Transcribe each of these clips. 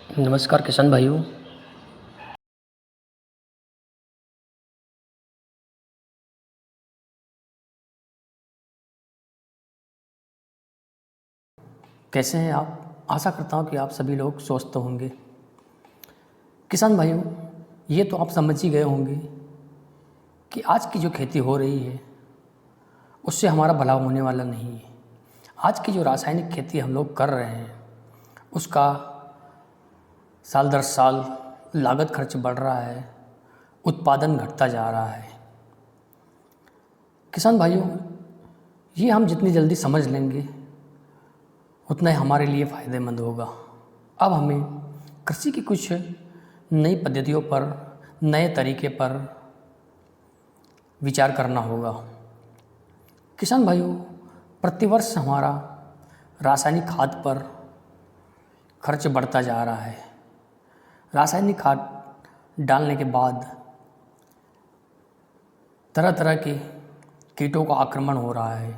नमस्कार किसान भाइयों। कैसे हैं आप? आशा करता हूं कि आप सभी लोग स्वस्थ होंगे। किसान भाइयों, ये तो आप समझ ही गए होंगे कि आज की जो खेती हो रही है उससे हमारा भला होने वाला नहीं है। आज की जो रासायनिक खेती हम लोग कर रहे हैं उसका साल दर साल लागत खर्च बढ़ रहा है, उत्पादन घटता जा रहा है। किसान भाइयों, ये हम जितनी जल्दी समझ लेंगे उतना ही हमारे लिए फ़ायदेमंद होगा। अब हमें कृषि की कुछ नई पद्धतियों पर, नए तरीके पर विचार करना होगा। किसान भाइयों, प्रतिवर्ष हमारा रासायनिक खाद पर खर्च बढ़ता जा रहा है। रासायनिक खाद डालने के बाद तरह तरह के कीटों का आक्रमण हो रहा है।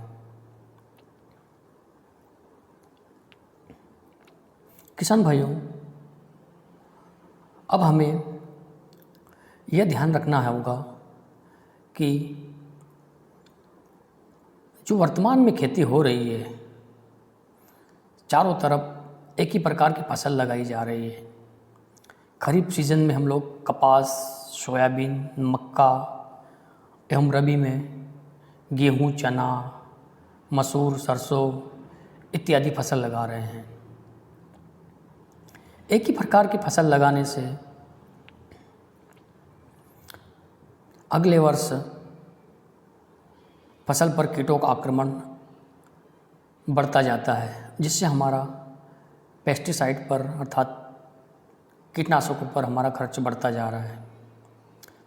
किसान भाइयों, अब हमें यह ध्यान रखना होगा कि जो वर्तमान में खेती हो रही है, चारों तरफ एक ही प्रकार की फसल लगाई जा रही है। खरीफ सीजन में हम लोग कपास, सोयाबीन, मक्का एवं रबी में गेहूँ, चना, मसूर, सरसों इत्यादि फसल लगा रहे हैं। एक ही प्रकार की फसल लगाने से अगले वर्ष फसल पर कीटों का आक्रमण बढ़ता जाता है, जिससे हमारा पेस्टिसाइड पर अर्थात कीटनाशकों पर हमारा खर्च बढ़ता जा रहा है।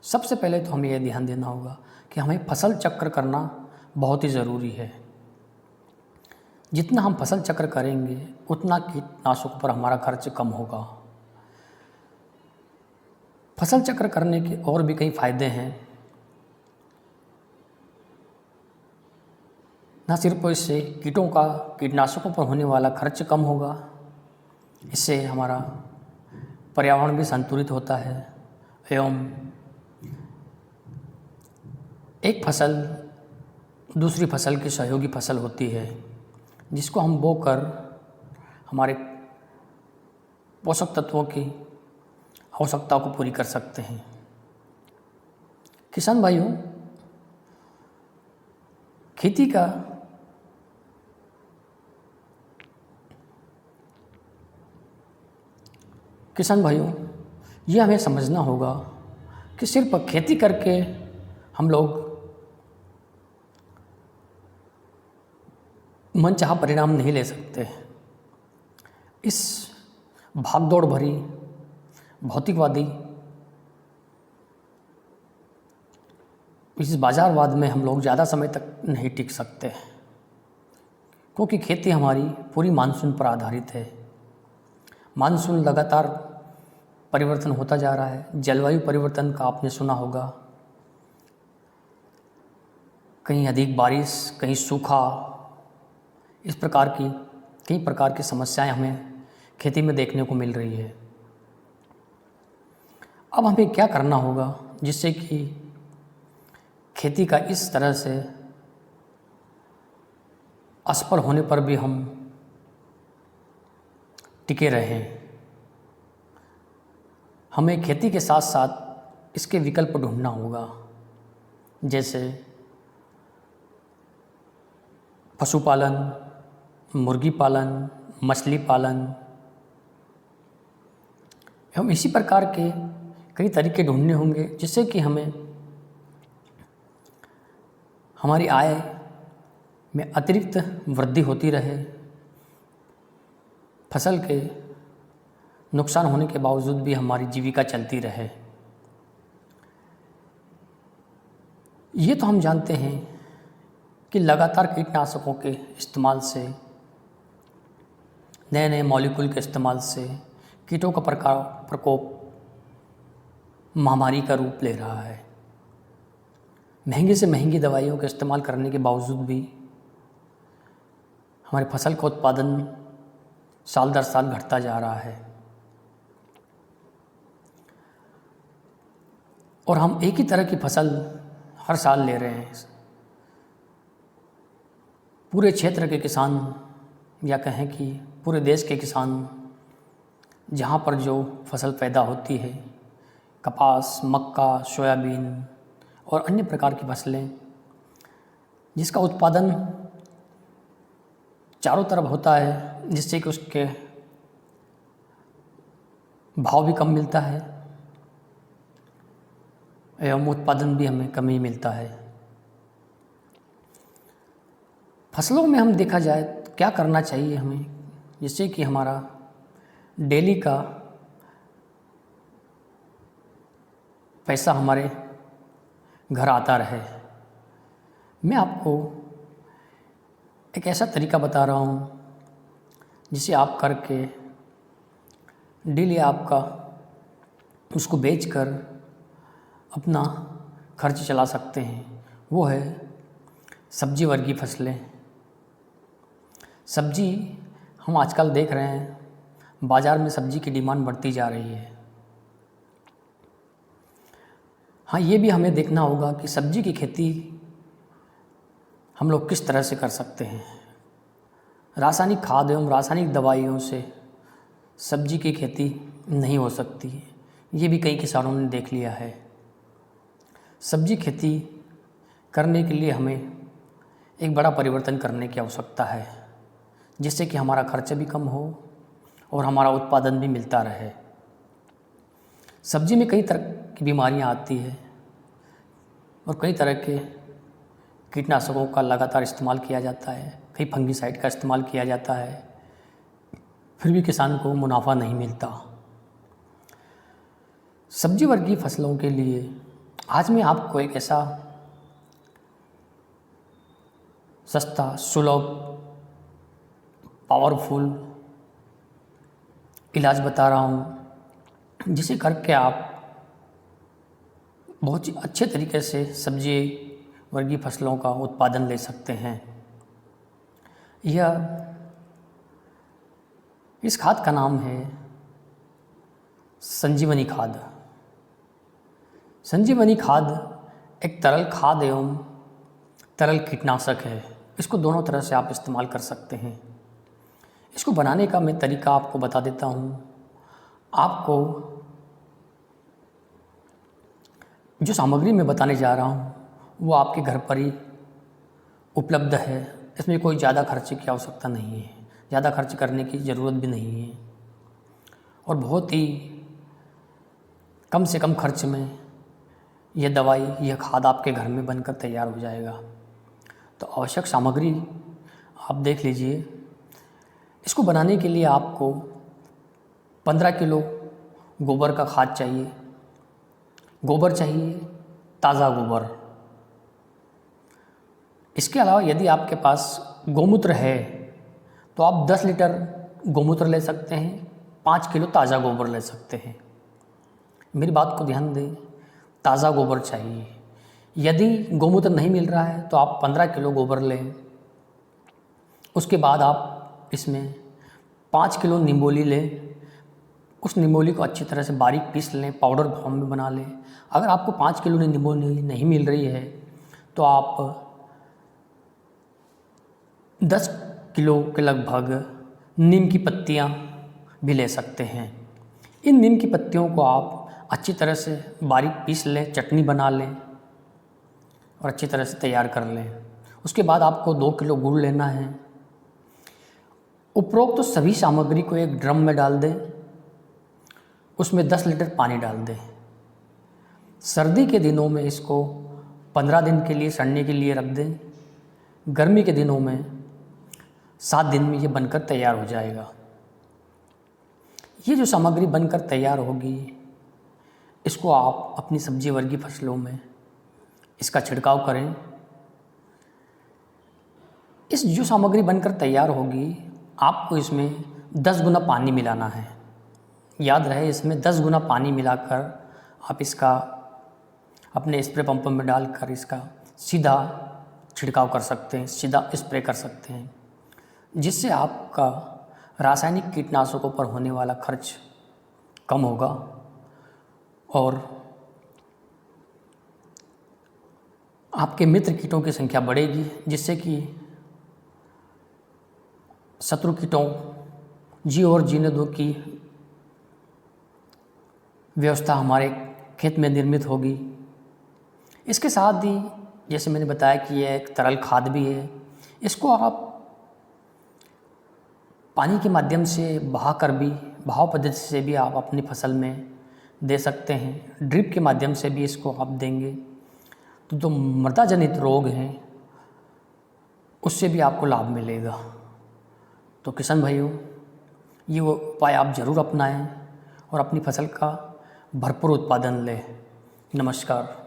सबसे पहले तो हमें यह ध्यान देना होगा कि हमें फसल चक्र करना बहुत ही ज़रूरी है। जितना हम फसल चक्र करेंगे उतना कीटनाशकों पर हमारा खर्च कम होगा। फसल चक्र करने के और भी कई फायदे हैं। न सिर्फ इससे कीटों का कीटनाशकों पर होने वाला खर्च कम होगा, इससे हमारा पर्यावरण भी संतुलित होता है एवं एक फसल दूसरी फसल की सहयोगी फसल होती है, जिसको हम बोकर हमारे पोषक तत्वों की आवश्यकता को पूरी कर सकते हैं। किसान भाइयों, खेती का किसान भाइयों ये हमें समझना होगा कि सिर्फ खेती करके हम लोग मनचाहा परिणाम नहीं ले सकते। इस भागदौड़ भरी भौतिकवादी इस बाज़ारवाद में हम लोग ज़्यादा समय तक नहीं टिक सकते, क्योंकि खेती हमारी पूरी मानसून पर आधारित है। मानसून लगातार परिवर्तन होता जा रहा है। जलवायु परिवर्तन का आपने सुना होगा, कहीं अधिक बारिश, कहीं सूखा, इस प्रकार की कई प्रकार की समस्याएं हमें खेती में देखने को मिल रही है। अब हमें क्या करना होगा जिससे कि खेती का इस तरह से असफल होने पर भी हम टिके रहें। हमें खेती के साथ साथ इसके विकल्प ढूंढना होगा, जैसे पशुपालन, मुर्गी पालन, मछली पालन एवं इसी प्रकार के कई तरीके ढूंढने होंगे, जिससे कि हमें हमारी आय में अतिरिक्त वृद्धि होती रहे, फसल के नुकसान होने के बावजूद भी हमारी जीविका चलती रहे। ये तो हम जानते हैं कि लगातार कीटनाशकों के इस्तेमाल से, नए नए मॉलिक्यूल के इस्तेमाल से कीटों का प्रकोप महामारी का रूप ले रहा है। महंगी से महंगी दवाइयों का इस्तेमाल करने के बावजूद भी हमारी फसल का उत्पादन साल दर साल घटता जा रहा है। और हम एक ही तरह की फसल हर साल ले रहे हैं। पूरे क्षेत्र के किसान या कहें कि पूरे देश के किसान जहाँ पर जो फसल पैदा होती है, कपास, मक्का, सोयाबीन और अन्य प्रकार की फसलें, जिसका उत्पादन चारों तरफ होता है, जिससे कि उसके भाव भी कम मिलता है एवं उत्पादन भी हमें कम ही मिलता है। फसलों में हम देखा जाए क्या करना चाहिए हमें, जिससे कि हमारा डेली का पैसा हमारे घर आता रहे। मैं आपको एक ऐसा तरीका बता रहा हूँ जिसे आप करके डेली आपका उसको बेचकर अपना खर्च चला सकते हैं। वो है सब्जी वर्गीय फसलें। सब्जी हम आजकल देख रहे हैं, बाज़ार में सब्जी की डिमांड बढ़ती जा रही है। हाँ, ये भी हमें देखना होगा कि सब्जी की खेती हम लोग किस तरह से कर सकते हैं। रासायनिक खाद एवं रासायनिक दवाइयों से सब्जी की खेती नहीं हो सकती, ये भी कई किसानों ने देख लिया है। सब्जी खेती करने के लिए हमें एक बड़ा परिवर्तन करने की आवश्यकता है, जिससे कि हमारा खर्च भी कम हो और हमारा उत्पादन भी मिलता रहे। सब्जी में कई तरह की बीमारियां आती है और कई तरह के कीटनाशकों का लगातार इस्तेमाल किया जाता है, कई फंगिसाइड का इस्तेमाल किया जाता है, फिर भी किसान को मुनाफा नहीं मिलता। सब्जी वर्गीय फसलों के लिए आज मैं आपको एक ऐसा सस्ता, सुलभ, पावरफुल इलाज बता रहा हूँ, जिसे करके आप बहुत ही अच्छे तरीके से सब्जी वर्गीय फसलों का उत्पादन ले सकते हैं। इस खाद का नाम है संजीवनी खाद। संजीवनी खाद एक तरल खाद एवं तरल कीटनाशक है। इसको दोनों तरह से आप इस्तेमाल कर सकते हैं। इसको बनाने का मैं तरीका आपको बता देता हूँ। आपको जो सामग्री मैं बताने जा रहा हूँ वो आपके घर पर ही उपलब्ध है। इसमें कोई ज़्यादा खर्च की आवश्यकता नहीं है, ज़्यादा खर्च करने की ज़रूरत भी नहीं है और बहुत ही कम से कम खर्च में यह दवाई, यह खाद आपके घर में बनकर तैयार हो जाएगा। तो आवश्यक सामग्री आप देख लीजिए। इसको बनाने के लिए आपको 15 किलो गोबर का खाद चाहिए। गोबर चाहिए, ताज़ा गोबर। इसके अलावा यदि आपके पास गोमूत्र है तो आप 10 लीटर गोमूत्र ले सकते हैं, 5 किलो ताज़ा गोबर ले सकते हैं। मेरी बात को ध्यान दें, ताज़ा गोबर चाहिए। यदि गोमूत्र नहीं मिल रहा है तो आप 15 किलो गोबर लें। उसके बाद आप इसमें 5 किलो निम्बोली लें। उस निम्बोली को अच्छी तरह से बारीक पीस लें, पाउडर फॉर्म में बना लें। अगर आपको 5 किलो निम्बोली नहीं मिल रही है तो आप 10 किलो के लगभग नीम की पत्तियां भी ले सकते हैं। इन नीम की पत्तियों को आप अच्छी तरह से बारीक पीस लें, चटनी बना लें और अच्छी तरह से तैयार कर लें। उसके बाद आपको 2 किलो गुड़ लेना है। उपरोक्त तो सभी सामग्री को एक ड्रम में डाल दें, उसमें 10 लीटर पानी डाल दें। सर्दी के दिनों में इसको 15 दिन के लिए सड़ने के लिए रख दें। गर्मी के दिनों में 7 दिन में ये बनकर तैयार हो जाएगा। ये जो सामग्री बनकर तैयार होगी, इसको आप अपनी सब्जी वर्गीय फसलों में इसका छिड़काव करें। इस जो सामग्री बनकर तैयार होगी, आपको इसमें 10 गुना पानी मिलाना है। याद रहे, इसमें 10 गुना पानी मिलाकर आप इसका अपने स्प्रे पंप में डालकर इसका सीधा छिड़काव कर सकते हैं, सीधा स्प्रे कर सकते हैं, जिससे आपका रासायनिक कीटनाशकों पर होने वाला खर्च कम होगा और आपके मित्र कीटों की संख्या बढ़ेगी, जिससे कि शत्रु कीटों जी और जीने दो की व्यवस्था हमारे खेत में निर्मित होगी। इसके साथ ही जैसे मैंने बताया कि यह एक तरल खाद भी है, इसको आप पानी के माध्यम से बहाव पद्धति से भी आप अपनी फसल में दे सकते हैं। ड्रिप के माध्यम से भी इसको आप देंगे तो जो मृदा जनित रोग हैं उससे भी आपको लाभ मिलेगा। तो किसान भाइयों, ये वो उपाय आप ज़रूर अपनाएं और अपनी फसल का भरपूर उत्पादन लें। नमस्कार।